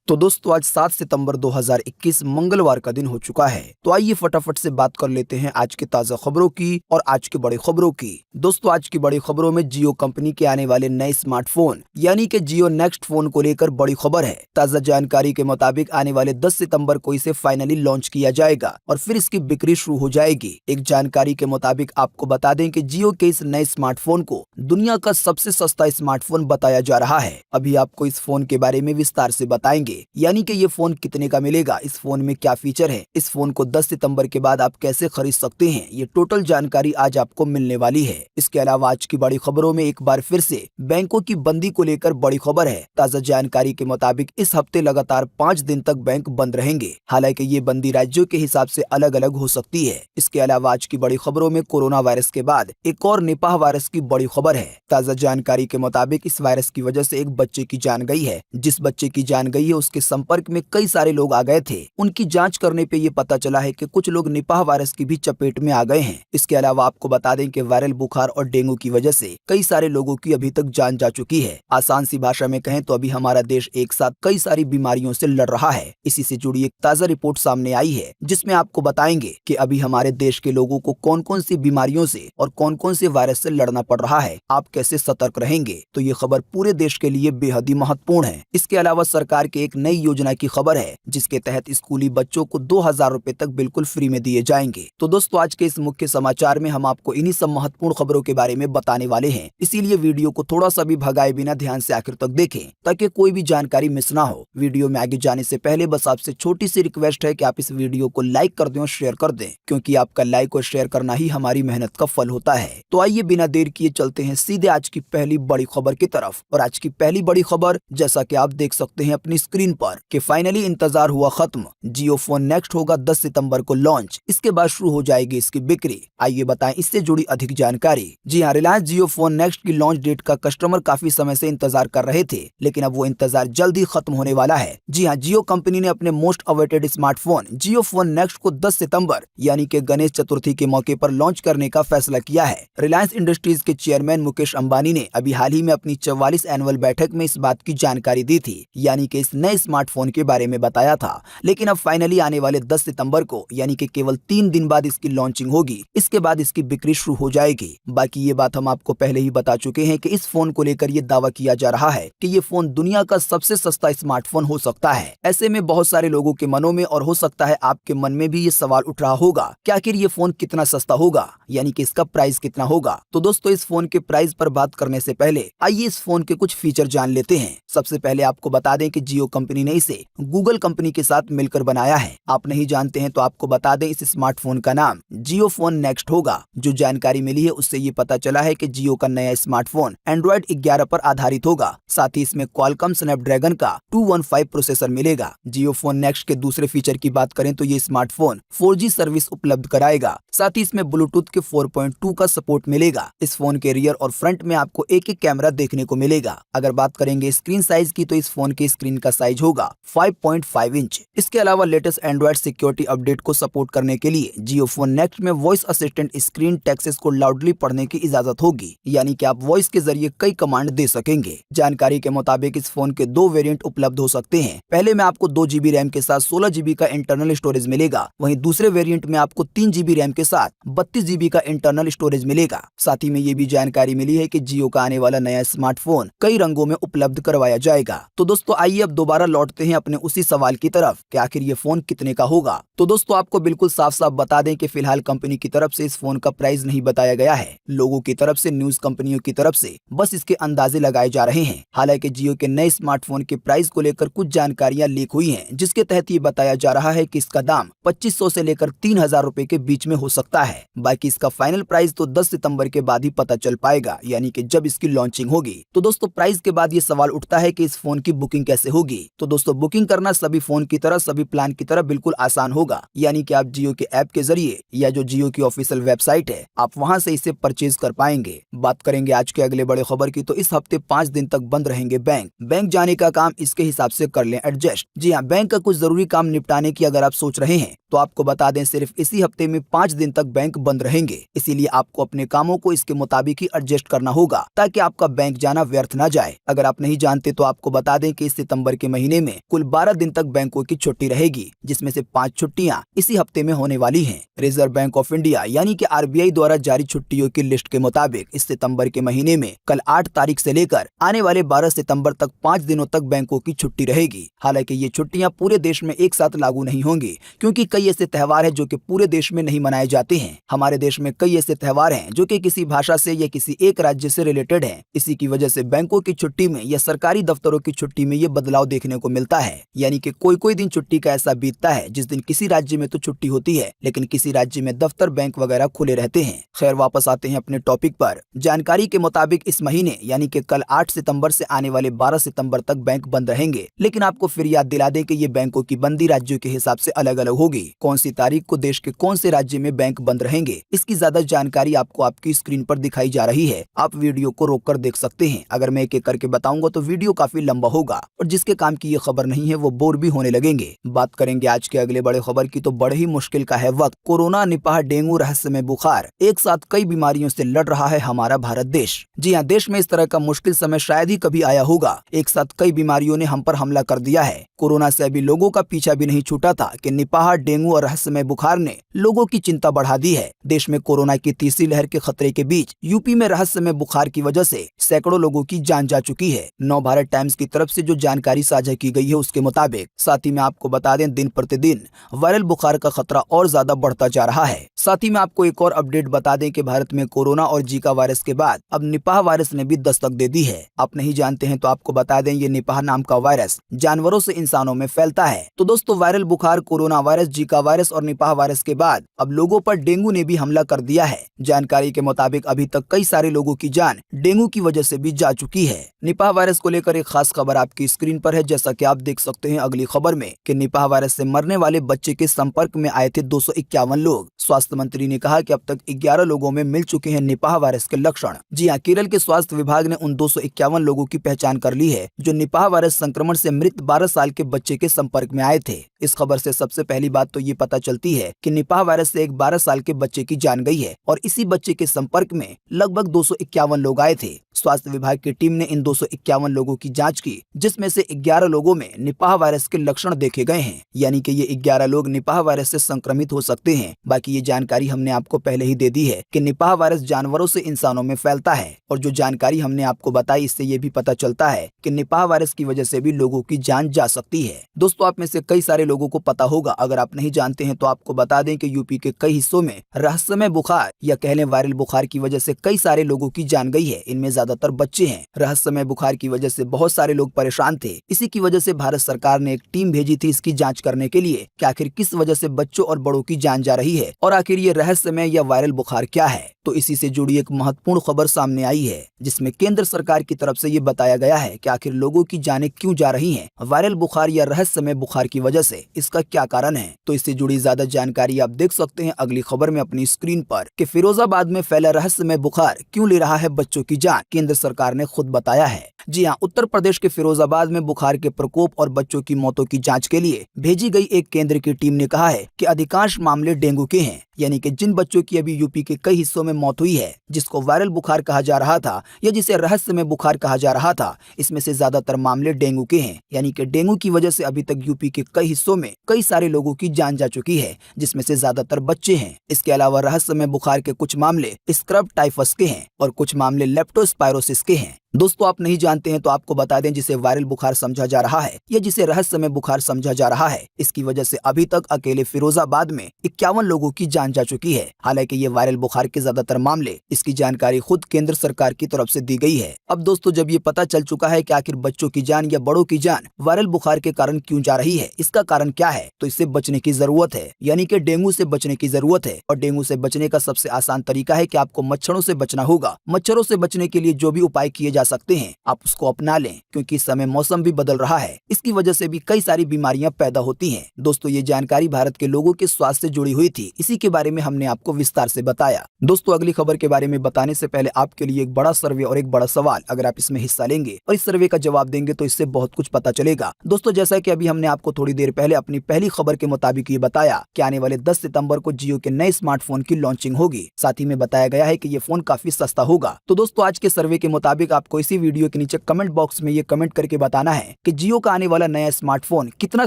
तो दोस्तों आज 7 सितंबर 2021 मंगलवार का दिन हो चुका है। तो आइए फटाफट से बात कर लेते हैं आज की ताजा खबरों की और आज की बड़ी खबरों की। दोस्तों आज की बड़ी खबरों में जियो कंपनी के आने वाले नए स्मार्टफोन यानी कि जियो नेक्स्ट फोन को लेकर बड़ी खबर है। ताजा जानकारी के मुताबिक आने वाले 10 सितंबर को इसे फाइनली लॉन्च किया जाएगा और फिर इसकी बिक्री शुरू हो जाएगी। एक जानकारी के मुताबिक आपको बता दें कि जियो के इस नए स्मार्टफोन को दुनिया का सबसे सस्ता स्मार्टफोन बताया जा रहा है। अभी आपको इस फोन के बारे में विस्तार से बताएंगे, यानी कि ये फोन कितने का मिलेगा, इस फोन में क्या फीचर है, इस फोन को 10 सितंबर के बाद आप कैसे खरीद सकते हैं, ये टोटल जानकारी आज आपको मिलने वाली है। इसके अलावा आज की बड़ी खबरों में एक बार फिर से बैंकों की बंदी को लेकर बड़ी खबर है। ताजा जानकारी के मुताबिक इस हफ्ते लगातार 5 दिन तक बैंक बंद रहेंगे। हालांकि ये बंदी राज्यों के हिसाब से अलग अलग हो सकती है। इसके अलावा आज की बड़ी खबरों में कोरोना वायरस के बाद एक और निपाह वायरस की बड़ी खबर है। ताजा जानकारी के मुताबिक इस वायरस की वजह से एक बच्चे की जान गई है। जिस बच्चे की जान गई है उसके संपर्क में कई सारे लोग आ गए थे। उनकी जांच करने पे ये पता चला है कि कुछ लोग निपाह वायरस की भी चपेट में आ गए हैं। इसके अलावा आपको बता दें कि वायरल बुखार और डेंगू की वजह से कई सारे लोगों की अभी तक जान जा चुकी है। आसान सी भाषा में कहें तो अभी हमारा देश एक साथ कई सारी बीमारियों से लड़ रहा है। इसी से जुड़ी एक ताजा रिपोर्ट सामने आई है जिसमें आपको बताएंगे कि अभी हमारे देश के लोगों को कौन कौन सी बीमारियों से और कौन कौन से वायरस से लड़ना पड़ रहा है, आप कैसे सतर्क रहेंगे। तो ये खबर पूरे देश के लिए बेहद ही महत्वपूर्ण है। इसके अलावा सरकार की एक नई योजना की खबर है जिसके तहत स्कूली बच्चों को 2000 रुपए तक बिल्कुल फ्री में दिए जाएंगे। तो दोस्तों आज के इस मुख्य समाचार में हम आपको इन्हीं सब महत्वपूर्ण खबरों के बारे में बताने वाले हैं। इसीलिए वीडियो को थोड़ा सा भी भगाए बिना ध्यान से आखिर तक देखें ताकि कोई भी जानकारी मिस ना हो। वीडियो में आगे जाने से पहले बस आपसे छोटी सी रिक्वेस्ट है कि आप इस वीडियो को लाइक कर दें और शेयर कर दें, क्योंकि आपका लाइक और शेयर करना ही हमारी मेहनत का फल होता है। तो आइए बिना देर किए चलते हैं सीधे आज की पहली बड़ी खबर की तरफ। और आज की पहली बड़ी खबर जैसा कि आप देख सकते हैं अपनी स्क्रीन पर कि फाइनली इंतजार हुआ खत्म। जियो फोन नेक्स्ट होगा 10 सितंबर को लॉन्च, इसके बाद शुरू हो जाएगी इसकी बिक्री। आइए बताएं इससे जुड़ी अधिक जानकारी। जी हाँ, रिलायंस जियो फोन नेक्स्ट की लॉन्च डेट का कस्टमर काफी समय से इंतजार कर रहे थे, लेकिन अब वो इंतजार जल्द ही खत्म होने वाला है। जी हाँ, जियो कंपनी ने अपने मोस्ट अवेटेड स्मार्टफोन जियो फोन नेक्स्ट को 10 सितंबर यानी कि गणेश चतुर्थी के मौके पर लॉन्च करने का फैसला किया है। रिलायंस इंडस्ट्रीज के चेयरमैन मुकेश अंबानी ने अभी हाल ही में अपनी 44 एनुअल बैठक में इस बात की जानकारी दी थी, यानी कि इस नए स्मार्टफोन के बारे में बताया था। लेकिन अब फाइनली आने वाले 10 सितंबर को यानी कि केवल 3 दिन बाद इसकी लॉन्चिंग होगी। इसके बाद इसकी बिक्री शुरू हो जाएगी। बाकी ये बात हम आपको पहले ही बता चुके हैं कि इस फोन को लेकर ये दावा किया जा रहा है कि ये फोन दुनिया का सबसे सस्ता स्मार्टफोन हो सकता है। ऐसे में बहुत सारे लोगों के मनों में और हो सकता है आपके मन में भी ये सवाल उठ रहा होगा कि आखिर ये फोन कितना सस्ता होगा, यानी कि इसका प्राइस कितना होगा। तो दोस्तों इस फोन के प्राइस पर बात करने से पहले आइए इस फोन के कुछ फीचर जान लेते हैं। सबसे पहले आपको बता दें कि जियो कंपनी ने इसे गूगल कंपनी के साथ मिलकर बनाया है। आप नहीं जानते हैं तो आपको बता दें इस स्मार्टफोन का नाम जियो फोन नेक्स्ट होगा। जो जानकारी मिली है उससे ये पता चला है कि जियो का नया स्मार्टफोन एंड्रॉइड 11 पर आधारित होगा। साथ ही इसमें क्वालकॉम स्नैपड्रैगन का 215 प्रोसेसर मिलेगा। जियो फोन नेक्स्ट के दूसरे फीचर की बात करें तो ये स्मार्टफोन 4G सर्विस उपलब्ध कराएगा। साथ ही इसमें ब्लूटूथ के 4.2 का सपोर्ट मिलेगा। इस फोन के रियर और फ्रंट में आपको एक एक कैमरा देखने को मिलेगा। अगर बात करेंगे स्क्रीन साइज की तो इस फोन की स्क्रीन का साइज होगा 5.5 इंच। इसके अलावा लेटेस्ट एंड्रॉइड सिक्योरिटी अपडेट को सपोर्ट करने के लिए जियो फोन नेक्स्ट में वॉइस असिस्टेंट स्क्रीन टेक्स्ट को लाउडली पढ़ने की इजाजत होगी, यानी कि आप वॉइस के जरिए कई कमांड दे सकेंगे। जानकारी के मुताबिक इस फोन के 2 वेरिएंट उपलब्ध हो सकते हैं। पहले में आपको 2 GB रैम के साथ 16 GB का इंटरनल स्टोरेज मिलेगा। वहीं दूसरे वेरिएंट में आपको 3 GB रैम के साथ 32 GB का इंटरनल स्टोरेज मिलेगा। साथ ही में ये भी जानकारी मिली है कि जियो का आने वाला नया स्मार्टफोन कई रंगों में उपलब्ध करवाया जाएगा। तो दोस्तों आइए अब दोबारा लौटते हैं अपने उसी सवाल की तरफ कि आखिर ये फोन कितने का होगा। तो दोस्तों आपको बिल्कुल साफ साफ बता दें कि फिलहाल कंपनी की तरफ से इस फोन का प्राइस नहीं बताया गया है। लोगों की तरफ से, न्यूज कंपनियों की तरफ से बस इसके अंदाजे लगाए जा रहे हैं। हालांकि जियो के नए स्मार्टफोन के प्राइस को लेकर कुछ जानकारियां लीक हुई हैं, जिसके तहत ये बताया जा रहा है कि इसका दाम 2500 से लेकर 3000 रुपए के बीच में हो सकता है। बाकी इसका फाइनल प्राइस तो 10 सितंबर के बाद ही पता चल पाएगा, यानी कि जब इसकी लॉन्चिंग होगी। तो दोस्तों प्राइस के बाद ये सवाल उठता है कि इस फोन की बुकिंग कैसे होगी। तो दोस्तों बुकिंग करना सभी फोन की तरह, सभी प्लान की तरह बिल्कुल आसान होगा, यानी कि आप जियो के ऐप के जरिए या जो जियो की ऑफिशियल वेबसाइट है आप वहां से इसे परचेज कर पाएंगे। बात करेंगे आज के अगले बड़े खबर की तो इस हफ्ते 5 दिन तक बंद रहेंगे बैंक जाने का काम इसके हिसाब से कर लें एडजस्ट। जी हाँ, बैंक का कुछ जरूरी काम निपटाने की अगर आप सोच रहे हैं तो आपको बता दें सिर्फ इसी हफ्ते में 5 दिन तक बैंक बंद रहेंगे। इसीलिए आपको अपने कामों को इसके मुताबिक ही एडजस्ट करना होगा ताकि आपका बैंक जाना व्यर्थ ना जाए। अगर आप नहीं जानते तो आपको बता दें कि इस सितंबर के महीने में कुल 12 दिन तक बैंकों की छुट्टी रहेगी, जिसमें से 5 छुट्टियां इसी हफ्ते में होने वाली हैं। रिजर्व बैंक ऑफ इंडिया यानी कि आरबीआई द्वारा जारी छुट्टियों की लिस्ट के मुताबिक इस सितंबर के महीने में कल 8 तारीख से लेकर आने वाले 12 सितंबर तक 5 दिनों तक बैंकों की छुट्टी रहेगी। हालांकि ये छुट्टियां पूरे देश में एक साथ लागू नहीं होंगी, क्योंकि कई ऐसे त्योहार हैं जो कि पूरे देश में नहीं मनाए जाते हैं। हमारे देश में कई ऐसे त्योहार हैं जो कि किसी भाषा से या किसी एक राज्य से रिलेटेड हैं। इसी की वजह से बैंकों की छुट्टी में या सरकारी दफ्तरों की छुट्टी में ये बदलाव देखने को मिलता है। यानी कि कोई दिन छुट्टी का ऐसा बीतता है जिस दिन किसी राज्य में तो छुट्टी होती है, लेकिन किसी राज्य में दफ्तर, बैंक वगैरह खुले रहते हैं। खैर, वापस आते हैं अपने टॉपिक पर। जानकारी के मुताबिक इस महीने यानी कि कल 8 सितंबर से आने वाले 12 सितंबर तक बैंक बंद रहेंगे। लेकिन आपको फिर याद दिला दें कि ये बैंकों की बंदी राज्यों के हिसाब से अलग अलग होगी। कौन सी तारीख को देश के कौन से राज्य में बैंक बंद रहेंगे, इसकी ज्यादा जानकारी आपको आपकी स्क्रीन पर दिखाई जा रही है। आप वीडियो को रोककर देख सकते हैं। अगर मैं एक एक करके बताऊंगा तो वीडियो काफी लंबा होगा और जिसके काम की ये खबर नहीं है वो बोर भी होने लगेंगे। बात करेंगे आज के अगले बड़े खबर की, तो बड़े ही मुश्किल का है वक्त। कोरोना, निपाह, डेंगू, रहस्यमय बुखार, एक साथ कई बीमारियों से लड़ रहा है हमारा भारत देश। जी हाँ, देश में इस तरह का मुश्किल समय शायद ही कभी आया होगा। एक साथ कई बीमारियों ने हम पर हमला कर दिया है। कोरोना से अभी लोगों का पीछा भी नहीं छूटा था कि निपाह, डेंगू और रहस्यमय बुखार ने लोगों की चिंता बढ़ा दी है। देश में कोरोना की तीसरी लहर के खतरे के बीच यूपी में रहस्यमय बुखार की वजह से सैकड़ों लोगों की जान जा चुकी है। नवभारत टाइम्स की तरफ से जो जानकारी साझा की गई है उसके मुताबिक, साथ ही में आपको बता दें, दिन प्रतिदिन वायरल बुखार का खतरा और ज्यादा बढ़ता जा रहा है। साथ ही में आपको एक और अपडेट बता दें कि भारत में कोरोना और जीका वायरस के बाद अब निपाह वायरस ने भी दस्तक दे दी है। आप नहीं जानते हैं तो आपको बता दें, ये निपाह नाम का वायरस जानवरों से इंसानों में फैलता है। तो दोस्तों, वायरल बुखार, कोरोना वायरस, जीका वायरस और निपाह वायरस के बाद अब लोगों पर डेंगू ने भी हमला कर दिया है। जानकारी के मुताबिक अभी तक कई सारे लोगों की जान डेंगू की वजह से भी जा चुकी है। निपाह वायरस को लेकर एक खास खबर आपकी स्क्रीन पर है। जैसा कि आप देख सकते हैं अगली खबर में कि निपाह वायरस से मरने वाले बच्चे के संपर्क में आए थे 251 लोग। स्वास्थ्य मंत्री ने कहा कि अब तक 11 लोगों में मिल चुके हैं निपाह वायरस के लक्षण। जी हाँ, केरल के स्वास्थ्य विभाग ने उन 251 लोगों की पहचान कर ली है जो निपाह वायरस संक्रमण से मृत 12 साल के बच्चे के संपर्क में आए थे। इस खबर से सबसे पहली बात तो ये पता चलती है कि निपाह वायरस से एक 12 साल के बच्चे की जान गई है और इसी बच्चे के संपर्क में लगभग 251 लोग आए थे। स्वास्थ्य विभाग की टीम ने इन 251 लोगों की जांच की, जिसमें से 11 लोगों में निपाह वायरस के लक्षण देखे गए हैं। यानी कि ये 11 लोग निपाह वायरस से संक्रमित हो सकते हैं। बाकी ये जानकारी हमने आपको पहले ही दे दी है कि निपाह वायरस जानवरों से इंसानों में फैलता है। और जो जानकारी हमने आपको बताई, इससे ये भी पता चलता है कि निपाह वायरस की वजह से भी लोगों की जान जा सकती है। दोस्तों, आप में से कई सारे लोगों को पता होगा। अगर आप नहीं जानते हैं तो आपको बता दें कि यूपी के कई हिस्सों में रहस्यमय बुखार या कह लें वायरल बुखार की वजह से कई सारे लोगों की जान गई है। इनमें ज्यादातर बच्चे हैं। रहस्यमय बुखार की वजह से बहुत सारे लोग परेशान थे। इसी की वजह से भारत सरकार ने एक टीम भेजी थी इसकी जांच करने के लिए कि आखिर किस वजह से बच्चों और बड़ों की जान जा रही है और आखिर ये रहस्यमय या वायरल बुखार क्या है। तो इसी से जुड़ी एक महत्वपूर्ण खबर सामने आई है, जिसमें केंद्र सरकार की तरफ से ये बताया गया है कि आखिर लोगों की जानें क्यों जा रही हैं वायरल बुखार या रहस्यमय बुखार की वजह से, इसका क्या कारण है। तो इससे जुड़ी ज्यादा जानकारी आप देख सकते हैं अगली खबर में अपनी स्क्रीन पर कि फिरोजाबाद में फैला रहस्यमय बुखार क्यों ले रहा है बच्चों की जान, केंद्र सरकार ने खुद बताया है। जी हाँ, उत्तर प्रदेश के फिरोजाबाद में बुखार के प्रकोप और बच्चों की मौतों की जांच के लिए भेजी गई एक केंद्र की टीम ने कहा है कि अधिकांश मामले डेंगू के हैं। यानी कि जिन बच्चों की अभी यूपी के कई हिस्सों में मौत हुई है, जिसको वायरल बुखार कहा जा रहा था या जिसे रहस्यमय बुखार कहा जा रहा था, इसमें से ज्यादातर मामले डेंगू के हैं। यानी कि डेंगू की वजह से अभी तक यूपी के कई हिस्सों में कई सारे लोगों की जान जा चुकी है, जिसमें से ज्यादातर बच्चे हैं। इसके अलावा रहस्यमय बुखार के कुछ मामले स्क्रब टाइफस के हैं और कुछ मामले लेप्टोस्पायरोसिस के हैं। दोस्तों, आप नहीं जानते हैं तो आपको बता दें, जिसे वायरल बुखार समझा जा रहा है या जिसे रहस्यमय बुखार समझा जा रहा है, इसकी वजह से अभी तक अकेले फिरोजाबाद में 51 लोगों की जान जा चुकी है। हालांकि ये वायरल बुखार के ज्यादातर मामले, इसकी जानकारी खुद केंद्र सरकार की तरफ से दी गई है। अब दोस्तों, जब ये पता चल चुका है कि आखिर बच्चों की जान या बड़ों की जान वायरल बुखार के कारण क्यों जा रही है, इसका कारण क्या है, तो इससे बचने की जरूरत है। यानी कि डेंगू से बचने की जरूरत है। और डेंगू से बचने का सबसे आसान तरीका है कि आपको मच्छरों से बचना होगा। मच्छरों से बचने के लिए जो भी उपाय किए जा सकते हैं आप उसको अपना लें, क्योंकि इस समय मौसम भी बदल रहा है। इसकी वजह से भी कई सारी बीमारियां पैदा होती हैं। दोस्तों, ये जानकारी भारत के लोगों के स्वास्थ्य से जुड़ी हुई थी। इसी के बारे में हमने आपको विस्तार से बताया। दोस्तों, अगली खबर के बारे में बताने से पहले आपके लिए एक बड़ा सर्वे और एक बड़ा सवाल। अगर आप इसमें हिस्सा लेंगे और इस सर्वे का जवाब देंगे तो इससे बहुत कुछ पता चलेगा। दोस्तों, जैसा कि अभी हमने आपको थोड़ी देर पहले अपनी पहली खबर के मुताबिक ये बताया कि आने वाले 10 सितंबर को जियो के नए स्मार्टफोन की लॉन्चिंग होगी। साथ ही में बताया गया है कि ये फोन काफी सस्ता होगा। तो दोस्तों, आज के सर्वे के मुताबिक आपको आपको इसी वीडियो के नीचे कमेंट बॉक्स में ये कमेंट करके बताना है कि जियो का आने वाला नया स्मार्टफोन कितना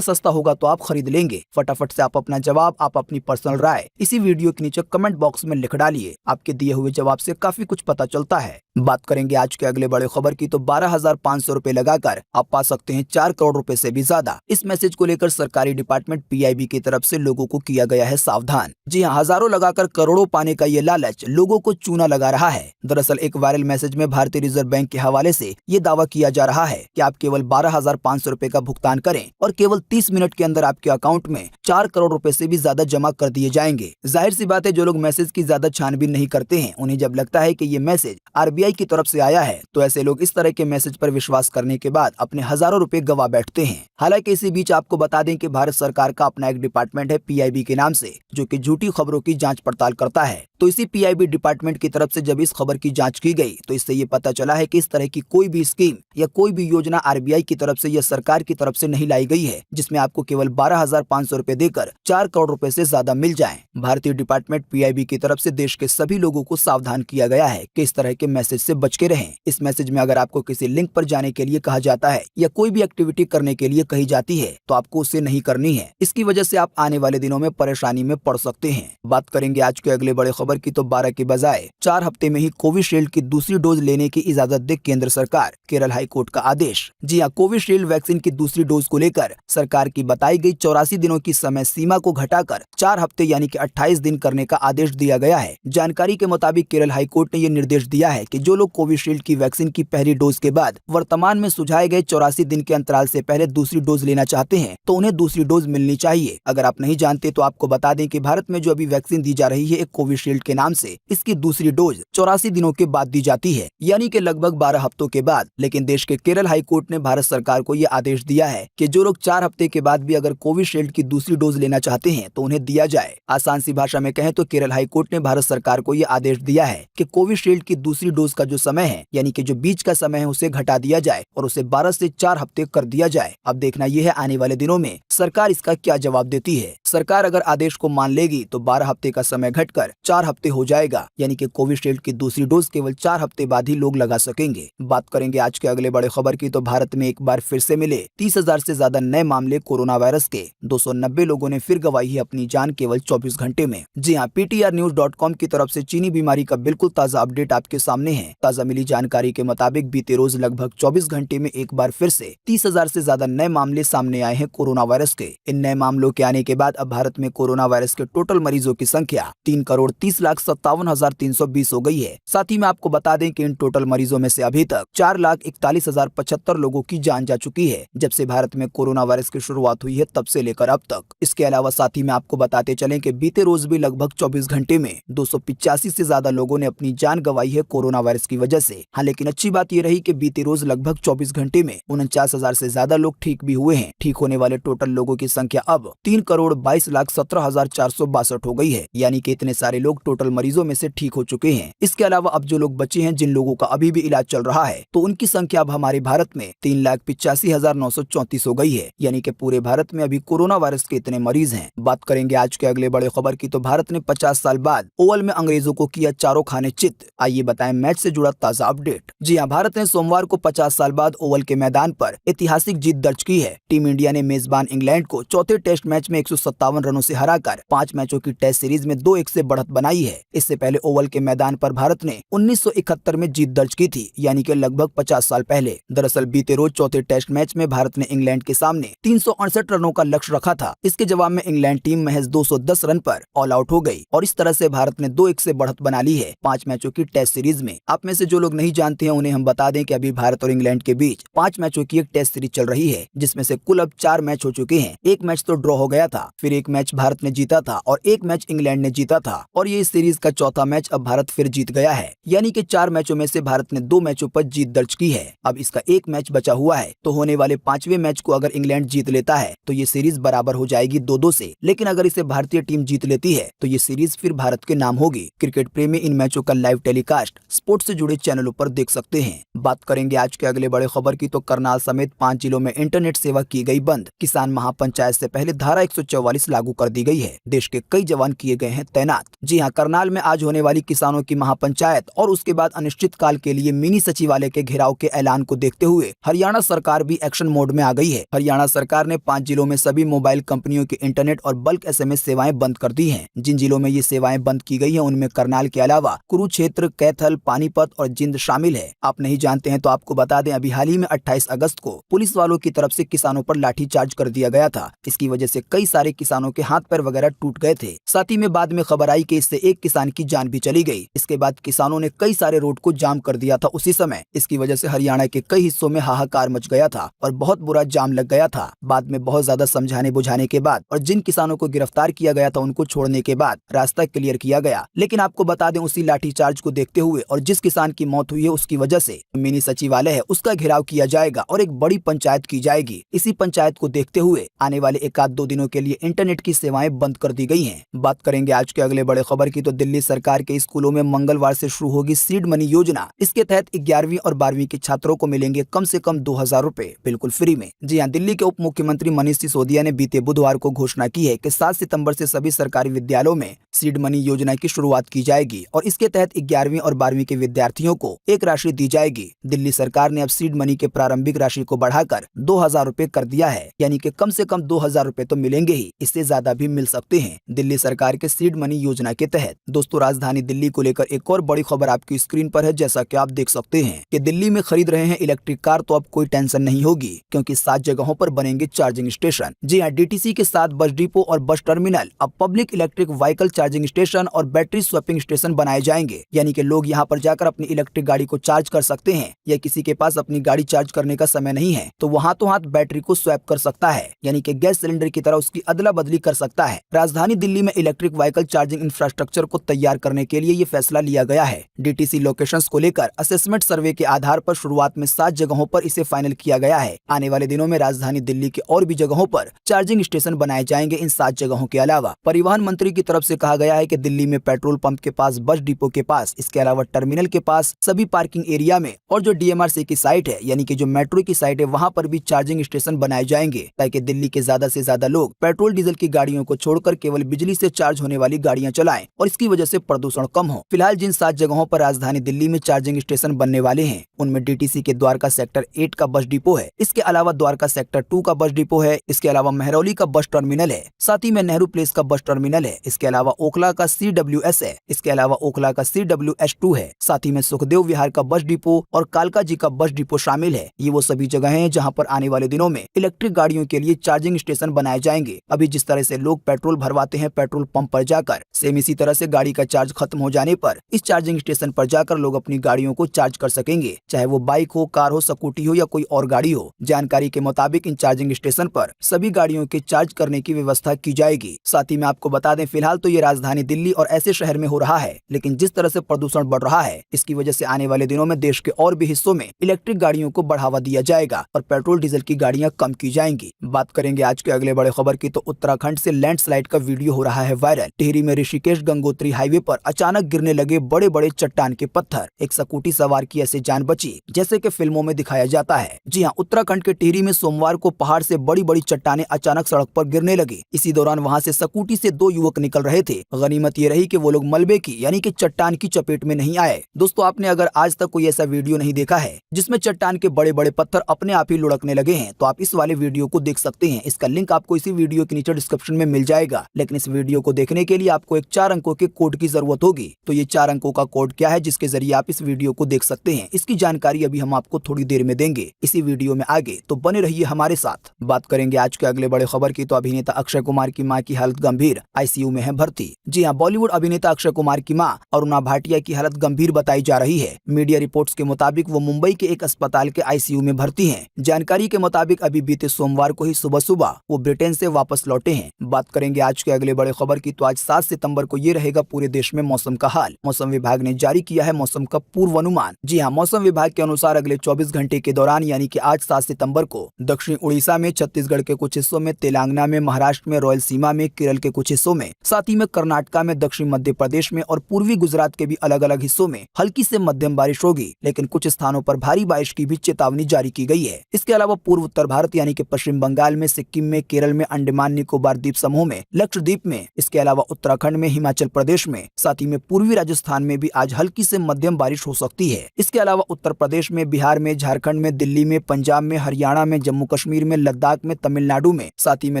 सस्ता होगा तो आप खरीद लेंगे। फटाफट से आप अपना जवाब, आप अपनी पर्सनल राय इसी वीडियो के नीचे कमेंट बॉक्स में लिख डालिए। आपके दिए हुए जवाब से काफी कुछ पता चलता है। बात करेंगे आज के अगले बड़े खबर की, तो 12,500 रुपए लगाकर आप पा सकते हैं 4 करोड़ रुपए से भी ज्यादा। इस मैसेज को लेकर सरकारी डिपार्टमेंट PIB की तरफ से लोगों को किया गया है सावधान। जी हाँ, हजारों लगाकर करोड़ों पाने का ये लालच लोगों को चूना लगा रहा है। दरअसल एक वायरल मैसेज में भारतीय रिजर्व बैंक के हवाले से ये दावा किया जा रहा है कि आप केवल 12,500 रुपए का भुगतान करें और केवल 30 मिनट के अंदर आपके अकाउंट में 4 करोड़ रुपए से भी ज्यादा जमा कर दिए जाएंगे। जाहिर सी बात है, जो लोग मैसेज की ज्यादा छानबीन नहीं करते हैं, उन्हें जब लगता है कि ये मैसेज RBI की तरफ से आया है, तो ऐसे लोग इस तरह के मैसेज पर विश्वास करने के बाद अपने हजारों रुपए गवा बैठते हैं। हालांकि इसी बीच आपको बता दें कि भारत सरकार का अपना एक डिपार्टमेंट है PIB के नाम से, जो कि झूठी खबरों की जांच पड़ताल करता है। तो इसी PIB डिपार्टमेंट की तरफ से जब इस खबर की जांच की गई, तो इससे ये पता चला है कि इस तरह की कोई भी स्कीम या कोई भी योजना RBI की तरफ से या सरकार की तरफ से नहीं लाई गई है, जिसमें आपको केवल 12,500 रुपए देकर 4 करोड़ रुपए से ज्यादा मिल जाएं। भारतीय डिपार्टमेंट PIB की तरफ से देश के सभी लोगों को सावधान किया गया है कि इस तरह के मैसेज से बच के रहें। इस मैसेज में अगर आपको किसी लिंक पर जाने के लिए कहा जाता है या कोई भी एक्टिविटी करने के लिए कही जाती है, तो आपको उसे नहीं करनी है। इसकी वजह से आप आने वाले दिनों में परेशानी में पड़ सकते हैं। बात करेंगे आज के अगले बड़े खबर की, तो 12 के बजाय 4 हफ्ते में ही कोविशील्ड की दूसरी डोज लेने की इजाजत दे केंद्र सरकार। केरल हाई कोर्ट का आदेश। जी हां, कोविशील्ड वैक्सीन की दूसरी डोज को लेकर सरकार की बताई गई 84 दिनों की समय सीमा को घटाकर 4 हफ्ते यानी कि 28 दिन करने का आदेश दिया गया है। जानकारी के मुताबिक केरल हाई कोर्ट ने यह निर्देश दिया है कि जो लोग कोविशील्ड की वैक्सीन की पहली डोज के बाद वर्तमान में सुझाए गए 84 दिन के अंतराल से पहले दूसरी डोज लेना चाहते हैं, तो उन्हें दूसरी डोज मिलनी चाहिए। अगर आप नहीं जानते तो आपको बता दें कि भारत में जो अभी वैक्सीन दी जा रही है एक कोविशील्ड के नाम से, इसकी दूसरी डोज 84 दिनों के बाद दी जाती है, यानी कि लगभग 12 हफ्तों के बाद। लेकिन देश के केरल हाई कोर्ट ने भारत सरकार को यह आदेश दिया है कि जो लोग 4 हफ्ते के बाद भी अगर कोविशील्ड की दूसरी डोज लेना चाहते हैं तो उन्हें दिया जाए। आसान सी भाषा में कहें तो केरल हाई कोर्ट ने भारत सरकार को यह आदेश दिया है कि कोविशील्ड की दूसरी डोज का जो समय है, यानी कि जो बीच का समय है, उसे घटा दिया जाए और उसे 12 से 4 हफ्ते कर दिया जाए। अब देखना यह है आने वाले दिनों में सरकार इसका क्या जवाब देती है। सरकार अगर आदेश को मान लेगी तो 12 हफ्ते का समय घटकर 4 हफ्ते हो जाएगा, यानी कि कोविशील्ड की दूसरी डोज केवल 4 हफ्ते बाद ही लोग लगा सकेंगे। बात करेंगे आज के अगले बड़े खबर की, तो भारत में एक बार फिर से मिले 30,000 से ज्यादा नए मामले कोरोना वायरस के। 290 लोगों ने फिर गंवाई है अपनी जान केवल 24 घंटे में। जी हाँ, PTRnews.com की तरफ से चीनी बीमारी का बिल्कुल ताजा अपडेट आपके सामने है। ताजा मिली जानकारी के मुताबिक बीते रोज लगभग 24 घंटे में एक बार फिर से 30,000 से ज्यादा नए मामले सामने आए हैं कोरोना वायरस के। इन नए मामलों के आने के बाद अब भारत में कोरोना वायरस के टोटल मरीजों की संख्या 3,30,57,320 हो गई है। साथ ही में आपको बता दें कि इन टोटल मरीजों में से अभी तक 4,41,075 लोगों की जान जा चुकी है, जब से भारत में कोरोना वायरस की शुरुआत हुई है तब से लेकर अब तक। इसके अलावा साथ ही में आपको बताते चलें कि बीते रोज भी लगभग 24 घंटे में 285 से ज्यादा लोगों ने अपनी जान गंवाई है कोरोना वायरस की वजह से। हाँ, लेकिन अच्छी बात यह रही कि बीते रोज लगभग 24 घंटे में 49,000 से ज्यादा लोग ठीक भी हुए हैं। ठीक होने वाले टोटल लोगों की संख्या अब 3,22,17,462 हो गई है, यानी कि इतने सारे लोग टोटल मरीजों में से ठीक हो चुके हैं। इसके अलावा अब जो लोग बचे हैं, जिन लोगों का अभी भी इलाज चल रहा है, तो उनकी संख्या अब हमारे भारत में 3,85,934 हो गई है, यानी कि पूरे भारत में अभी कोरोना वायरस के इतने मरीज हैं। बात करेंगे आज के अगले बड़े खबर की, तो भारत ने 50 साल बाद ओवल में अंग्रेजों को किया चारों खाने चित। आइए बताएं मैच से जुड़ा ताजा अपडेट। जी हां, भारत ने सोमवार को 50 साल बाद ओवल के मैदान पर ऐतिहासिक जीत दर्ज की है। टीम इंडिया ने मेजबान इंग्लैंड को चौथे टेस्ट मैच में 157 रनों से हराकर 5 मैचों की टेस्ट सीरीज में 2-1 से बढ़त बनाई है। इससे पहले ओवल के मैदान पर भारत ने 1971 में जीत दर्ज की थी, यानी कि लगभग 50 साल पहले। दरअसल बीते रोज चौथे टेस्ट मैच में भारत ने इंग्लैंड के सामने 368 रनों का लक्ष्य रखा था। इसके जवाब में इंग्लैंड टीम महज 210 रन पर ऑल आउट हो गई और इस तरह से भारत ने 2-1 से बढ़त बना ली है 5 मैचों की टेस्ट सीरीज में। आप में से जो लोग नहीं जानते हैं, उन्हें हम बता दें कि अभी भारत और इंग्लैंड के बीच 5 मैचों की एक टेस्ट सीरीज चल रही है, जिसमें से कुल अब 4 मैच हो चुके हैं। एक मैच तो ड्रॉ हो गया था, फिर एक मैच भारत ने जीता था और एक मैच इंग्लैंड ने जीता था, और ये इस सीरीज का चौथा मैच अब भारत फिर जीत गया है, यानी कि 4 मैचों में से भारत ने 2 मैचों पर जीत दर्ज की है। अब इसका एक मैच बचा हुआ है, तो होने वाले 5वें मैच को अगर इंग्लैंड जीत लेता है तो ये सीरीज बराबर हो जाएगी 2-2 से। लेकिन अगर इसे भारतीय टीम जीत लेती है तो ये सीरीज फिर भारत के नाम होगी। क्रिकेट प्रेमी इन मैचों का लाइव टेलीकास्ट स्पोर्ट्स से जुड़े चैनलों पर देख सकते हैं। बात करेंगे आज के अगले बड़े खबर की, तो करनाल समेत 5 जिलों में इंटरनेट सेवा की गई बंद। किसान महापंचायत से पहले धारा 144 लागू कर दी गई है। देश के कई जवान किए गए हैं तैनात। जी हां, करनाल में आज होने वाली किसानों की महापंचायत और उसके बाद अनिश्चित काल के लिए मिनी सचिवालय के घेराव के ऐलान को देखते हुए हरियाणा सरकार भी एक्शन मोड में आ गई है। हरियाणा सरकार ने 5 जिलों में सभी मोबाइल कंपनियों की इंटरनेट और बल्क SMS सेवाएं बंद कर दी हैं। जिन जिलों में ये सेवाएं बंद की गई हैं उनमें करनाल के अलावा कुरुक्षेत्र, कैथल, पानीपत और जिंद शामिल है। आप नहीं जानते हैं तो आपको बता दें, अभी हाल ही में 28 अगस्त को पुलिस वालों की तरफ से किसानों पर लाठीचार्ज कर दिया गया था। इसकी वजह से कई सारे किसानों के हाथ पैर वगैरह टूट गए थे। साथ ही में बाद में खबर आई कि इससे एक किसान की जान भी चली गई। इसके बाद किसानों ने कई सारे रोड को जाम कर दिया था उसी समय। इसकी वजह से हरियाणा के कई हिस्सों में हाहाकार मच गया था और बहुत बुरा जाम लग गया था। बाद में बहुत ज्यादा समझाने बुझाने के बाद और जिन किसानों को गिरफ्तार किया गया था उनको छोड़ने के बाद रास्ता क्लियर किया गया। लेकिन आपको बता दें, उसी लाठीचार्ज को देखते हुए और जिस किसान की मौत हुई है उसकी वजह से मिनी सचिवालय है उसका घेराव किया जाएगा और एक बड़ी पंचायत की जाएगी। इसी पंचायत को देखते हुए आने वाले 1-2 दिनों के लिए इंटरनेट की सेवाएं बंद कर दी गई हैं। बात करेंगे आज के अगले बड़े खबर की, तो दिल्ली सरकार के स्कूलों में मंगलवार से शुरू होगी सीड मनी योजना। इसके तहत 11वीं और 12वीं के छात्रों को मिलेंगे कम से कम 2000 रुपए बिल्कुल फ्री में। जी हां, दिल्ली के उप मुख्यमंत्री मनीष सिसोदिया ने बीते बुधवार को घोषणा की है कि 7 सितंबर से सभी सरकारी विद्यालयों में सीड मनी योजना की शुरुआत की जाएगी और इसके तहत 11वीं और 12वीं के विद्यार्थियों को एक राशि दी जाएगी। दिल्ली सरकार ने अब सीड मनी के प्रारंभिक राशि को बढ़ाकर 2000 रुपए कर दिया है, यानी कि कम से कम 2000 रुपए तो मिलेंगे ही, इससे ज्यादा भी मिल सकते हैं दिल्ली सरकार के सीड मनी योजना के तहत। दोस्तों, राजधानी दिल्ली को लेकर एक और बड़ी खबर आपकी स्क्रीन पर है। जैसा कि आप देख सकते हैं कि दिल्ली में खरीद रहे हैं इलेक्ट्रिक कार तो अब कोई टेंशन नहीं होगी, क्योंकि 7 जगहों पर बनेंगे चार्जिंग स्टेशन। जी हाँ, DTC के 7 बस डिपो और बस टर्मिनल अब public electric vehicle charging station और बैटरी स्वैपिंग स्टेशन बनाए जाएंगे। यानी कि लोग यहाँ पर जाकर अपनी इलेक्ट्रिक गाड़ी को चार्ज कर सकते हैं, या किसी के पास अपनी गाड़ी चार्ज करने का समय नहीं है तो वो हाथों हाथ बैटरी को स्वैप कर सकता है, यानी कि गैस सिलेंडर की तरह उसकी अदला बदली कर सकता है। राजधानी दिल्ली में इलेक्ट्रिक व्हीकल चार्जिंग इंफ्रास्ट्रक्चर को तैयार करने के लिए ये फैसला लिया गया है। DTC लोकेशंस को लेकर असेसमेंट सर्वे के आधार पर शुरुआत में 7 जगहों पर इसे फाइनल किया गया है। आने वाले दिनों में राजधानी दिल्ली के और भी जगहों पर चार्जिंग स्टेशन बनाए जाएंगे। इन 7 जगहों के अलावा परिवहन मंत्री की तरफ से कहा गया है कि दिल्ली में पेट्रोल पंप के पास, बस डिपो के पास, इसके अलावा टर्मिनल के पास, सभी पार्किंग एरिया में और जो DMRC की साइट है यानी कि जो मेट्रो की साइट है वहां पर भी चार्जिंग स्टेशन बनाए जाएंगे, ताकि दिल्ली के ज्यादा से ज्यादा लोग पेट्रोल डीजल की गाड़ियों को छोड़कर केवल बिजली से चार्ज होने वाली गाड़ियां चलाएं और इसकी वजह से प्रदूषण कम हो। फिलहाल जिन 7 जगहों पर राजधानी दिल्ली में चार्जिंग स्टेशन बनने वाले हैं उनमें DTC के द्वारका सेक्टर 8 का बस डिपो है, इसके अलावा द्वारका सेक्टर 2 का बस डिपो है, इसके अलावा महरौली का बस टर्मिनल है, साथ ही में नेहरू प्लेस का बस टर्मिनल है, इसके अलावा ओखला का CWS है, इसके अलावा ओखला का CWS2 है, साथ ही में सुखदेव विहार का बस डिपो और कालका जी का बस डिपो शामिल है। ये वो सभी जगह हैं जहां पर आने वाले दिनों में इलेक्ट्रिक गाड़ियों के लिए चार्जिंग स्टेशन बनाए जाएंगे। अभी जिस तरह से लोग पेट्रोल भरवाते हैं पेट्रोल पंप पर जाकर, सेम इसी तरह से गाड़ी का चार्ज खत्म हो जाने पर इस चार्जिंग स्टेशन पर जाकर लोग अपनी गाड़ियों को चार्ज कर सकेंगे, चाहे वो बाइक हो, कार हो, स्कूटी हो या कोई और गाड़ी हो। जानकारी के मुताबिक इन चार्जिंग स्टेशन पर सभी गाड़ियों के चार्ज करने की व्यवस्था की जाएगी। साथ ही में आपको बता दें, फिलहाल तो ये राजधानी दिल्ली और ऐसे शहर में हो रहा है, लेकिन जिस तरह से प्रदूषण बढ़ रहा है इसकी वजह से आने वाले दिनों में देश के और भी हिस्सों में इलेक्ट्रिक गाड़ियों को बढ़ावा दिया जाएगा और पेट्रोल डीजल की गाड़ियां कम की जाएंगी। बात करेंगे आज के अगले बड़े खबर की, तो उत्तराखंड से लैंडस्लाइड का वीडियो हो रहा है वायरल। टिहरी में ऋषिकेश गंगोत्री हाईवे पर अचानक गिरने लगे बड़े बड़े चट्टान के पत्थर। एक स्कूटी सवार की ऐसे जान बची जैसे कि फिल्मों में दिखाया जाता है। जी हाँ, उत्तराखंड के टिहरी में सोमवार को पहाड़ से बड़ी बड़ी चट्टानें अचानक सड़क पर गिरने लगी। इसी दौरान वहां से स्कूटी से 2 युवक निकल रहे थे। गनीमत ये रही कि वो लोग मलबे की यानी कि चट्टान की चपेट में नहीं आए। दोस्तों, आपने अगर आज तक कोई ऐसा वीडियो नहीं देखा है जिसमें चट्टान के बड़े बड़े पत्थर अपने आप ही लुढ़कने लगे हैं तो आप इस वाले वीडियो को देख सकते हैं। इसका लिंक आपको इसी वीडियो के नीचे डिस्क्रिप्शन में मिल जाएगा। लेकिन इस वीडियो को देखने के लिए आपको एक 4 अंकों के कोड की जरूरत होगी। तो ये 4 अंकों का कोड क्या है जिसके जरिए आप इस वीडियो को देख सकते हैं, इसकी जानकारी अभी हम आपको थोड़ी देर में देंगे इसी वीडियो में आगे, तो बने रहिए हमारे साथ। बात करेंगे आज के अगले बड़े खबर की, तो अभिनेता अक्षय कुमार की मां की हालत गंभीर, ICU में है भर्ती। जी हाँ, बॉलीवुड अभिनेता अक्षय कुमार की मां अरुणा भाटिया की हालत गंभीर बताई जा रही है। मीडिया रिपोर्ट्स के मुताबिक वो मुंबई के एक अस्पताल के ICU में भर्ती हैं। जानकारी के मुताबिक अभी बीते सोमवार को ही सुबह सुबह वो ब्रिटेन से वापस लौटे हैं। बात करेंगे आज के अगले बड़े खबर की, तो आज 7 सितंबर को ये रहेगा पूरे देश में मौसम का हाल। मौसम विभाग ने जारी किया है मौसम का पूर्वानुमान। जी हाँ, मौसम विभाग के अनुसार अगले 24 घंटे के दौरान यानी कि आज 7 सितंबर को दक्षिण उड़ीसा में, छत्तीसगढ़ के कुछ हिस्सों में, तेलंगाना में, महाराष्ट्र में, रॉयल सीमा में, केरल के कुछ हिस्सों में, साथ ही में कर्नाटका में, दक्षिण मध्य प्रदेश में और पूर्वी गुजरात के भी अलग अलग हिस्सों में हल्की से मध्यम बारिश होगी, लेकिन कुछ स्थानों पर भारी बारिश की भी चेतावनी जारी की गई है। इसके अलावा पूर्व उत्तर भारत यानी कि पश्चिम बंगाल में, सिक्किम में, केरल में, अंडमान निकोबार द्वीप समूह में, लक्षद्वीप में, इसके अलावा उत्तराखंड में, हिमाचल प्रदेश में, साथ ही में पूर्वी राजस्थान में भी आज हल्की से मध्यम बारिश हो सकती है। है। इसके अलावा उत्तर प्रदेश में, बिहार में, झारखंड में, दिल्ली में, पंजाब में, हरियाणा में, जम्मू कश्मीर में, लद्दाख में, तमिलनाडु में, साथ ही में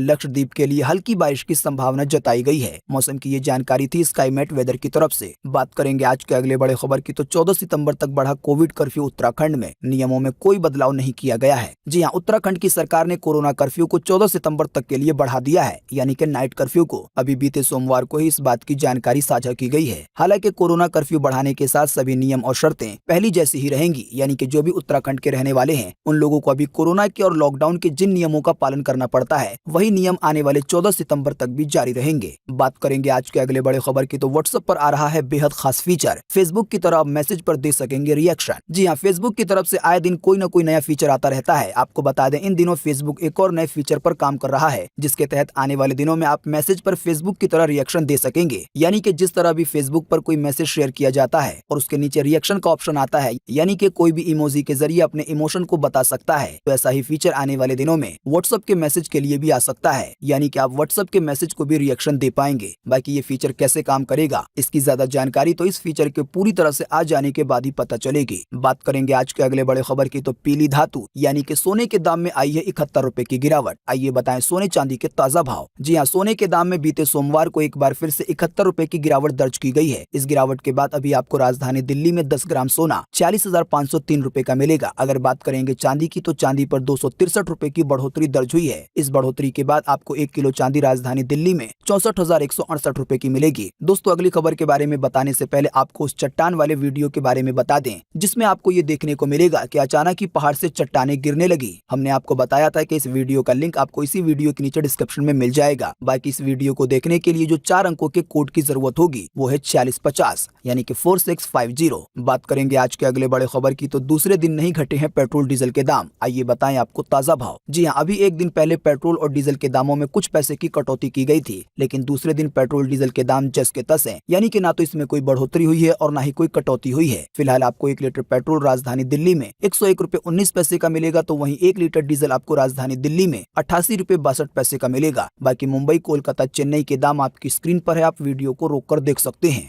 लक्षद्वीप के लिए हल्की बारिश की संभावना जताई गई है। मौसम की ये जानकारी थी स्काईमेट वेदर की तरफ से। बात करेंगे आज के अगले बड़े खबर की, तो 14 सितंबर तक बढ़ा कोविड कर्फ्यू उत्तराखंड में। नियमों में कोई बदलाव नहीं किया गया है। जी हाँ, उत्तराखंड की सरकार ने कोरोना कर्फ्यू को 14 सितंबर तक के लिए बढ़ा दिया है, यानी कि नाइट कर्फ्यू को। अभी बीते सोमवार को ही इस बात की जानकारी साझा की गई है। हालांकि कोरोना कर्फ्यू बढ़ाने के साथ सभी नियम और शर्तें पहली जैसी ही रहेंगी, यानी कि जो भी उत्तराखंड के रहने वाले हैं उन लोगों को अभी कोरोना के और लॉकडाउन के जिन नियमों का पालन करना पड़ता है वही नियम आने वाले 14 सितंबर तक भी जारी रहेंगे। बात करेंगे आज के अगले बड़े खबर की, तो व्हाट्सएप पर आ रहा है बेहद खास फीचर। फेसबुक की तरह अब मैसेज पर दे सकेंगे रिएक्शन। जी हाँ, फेसबुक की तरफ से आए दिन कोई न कोई नया फीचर आता रहता है। आपको बता दें, इन दिनों फेसबुक एक और नए फीचर पर काम कर रहा है, जिसके तहत आने वाले दिनों में आप मैसेज पर फेसबुक की तरह रिएक्शन दे सकेंगे। यानी कि जिस तरह भी फेसबुक पर कोई मैसेज शेयर किया जाता है और उसके नीचे रिएक्शन का ऑप्शन आता है, यानी कि कोई भी इमोजी के जरिए अपने इमोशन को बता सकता है, तो ऐसा ही फीचर आने वाले दिनों में व्हाट्सएप के मैसेज के लिए भी आ सकता है। यानी कि आप व्हाट्सएप के मैसेज को भी रिएक्शन दे पाएंगे। बाकी ये फीचर कैसे काम करेगा, इसकी ज्यादा जानकारी तो इस फीचर के पूरी तरह से आ जाने के बाद ही पता चलेगी। बात करेंगे आज के अगले बड़े खबर की, तो पीली धातु यानी कि सोने के दाम में आई है 71 रुपए की गिरावट। आइए बताएं सोने चांदी के ताजा भाव। जी हाँ, सोने के दाम में बीते सोमवार को एक बार फिर से 71 रुपए की गिरावट दर्ज की गई है। इस गिरावट के बाद अभी आपको राजधानी दिल्ली में 10 ग्राम सोना 46,503 रुपए का मिलेगा। अगर बात करेंगे चांदी की, तो चांदी पर 263 रुपए की बढ़ोतरी दर्ज हुई है। इस बढ़ोतरी के बाद आपको 1 किलो चांदी राजधानी दिल्ली में 64,168 रुपए की मिलेगी। दोस्तों, अगली खबर के बारे में बताने से पहले आपको उस चट्टान वाले वीडियो के बारे में बता दें, जिसमें आपको ये देखने को मिलेगा कि अचानक ही पहाड़ से चट्टानें गिरने लगी। हमने आपको बताया था कि इस वीडियो का लिंक आपको इसी वीडियो के नीचे डिस्क्रिप्शन में मिल जाएगा। बाकी इस वीडियो को देखने के लिए जो 4 अंकों के कोड की जरूरत होगी वो है 4650, यानी कि 4650। बात करेंगे आज के अगले बड़े खबर की, तो दूसरे दिन नहीं घटे हैं पेट्रोल डीजल के दाम। आइए बताएं आपको ताजा भाव। जी हाँ, अभी एक दिन पहले पेट्रोल और डीजल के दामों में कुछ पैसे की कटौती की गई थी, लेकिन दूसरे दिन पेट्रोल डीजल के दाम जस के तस हैं, यानी कि ना तो इसमें कोई बढ़ोतरी हुई है और ना ही कोई कटौती हुई है। फिलहाल आपको 1 लीटर पेट्रोल राजधानी दिल्ली में 101 रुपए 19 पैसे का मिलेगा, तो वहीं 1 लीटर डीजल आपको राजधानी दिल्ली में 88 रुपए 62 पैसे का मिलेगा। बाकी मुंबई, कोलकाता, चेन्नई के दाम आपकी स्क्रीन पर है, आप वीडियो को रोक कर देख सकते हैं।